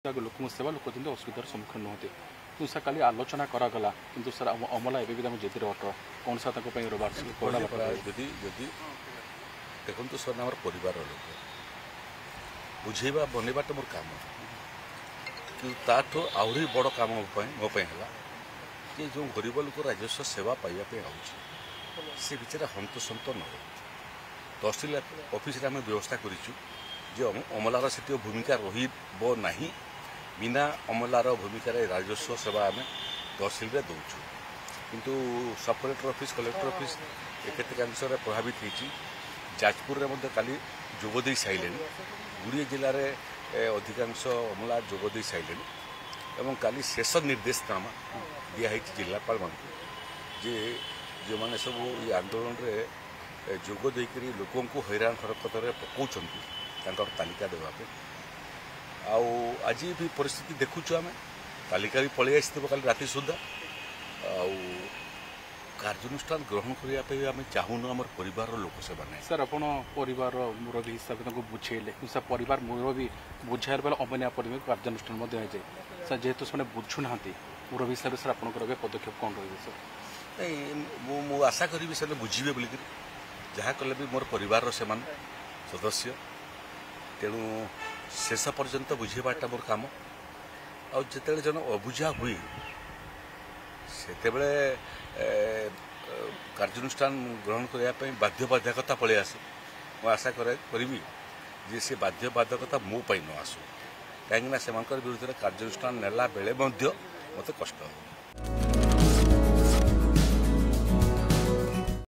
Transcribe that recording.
लोक सेवा लोक जमी असुविधार सम्मुखीन नुहति कि सर काली आलोचना करागला कि सर अमला एवं जेतिर अट कौन सा जदि देखो सर आम परिवार लोक बुझेबा बनवाटा मोर काम कि ताठू आहरी बड़ काम मोपाई है कि जो गरीब लोक राजस्व सेवा पाइबा से बेचारा हंतसंत न हो तहसिल ऑफिस आम व्यवस्था करूँ अमलार से भूमिका रहा बिना अमलार भूमिका राजस्व सेवा आम तहसिल दौचु किंतु सब कलेक्टर ऑफिस कलेक्टर ऑफिस केतेकांश प्रभावित होती जाजपुर में काली जोगदे सारे गुड़िए जिले में अधिकांश अमला जोगदे सारे एवं काली शेष निर्देशनामा दिखाई जिलापाल मान जे जो मैंने सब ये आंदोलन में जोग देकर लोकों को हैरान हरकत पकाउं तालिका देवाई आज भी परिस्थिति देखुचु आम तालिका भी पलि आसो कल राति सुधा कार्यानुष्ठान ग्रहण करने आम चाहून आम परिवार लोक सेवा नहीं सर आप परिवार मुरबी हिसाब से बुझेले सर परिवार मुरबी बुझाइल बेले अमलिया पड़े कार्यानुष्ठान जाए सर जेहेतु से बुझुना मुरबी हिसाब से सर आप पदक्षेप कौन रही सर नहीं मु आशा करी से बुझे बोलिक जहाँ कले भी मोर परिवार से सदस्य तेणु शेष पर्यंत बुझेबाटा मोर काम आते जन अबुझा हुए से कार्यानुष्ठान ग्रहण करने बाध्यबाधकता पलि आसे मैं आशा करी जे से बाध्यबाधकता मो न आसू कहीं विरुद्ध कार्यानुष्ठान नेला बेले मत कष्ट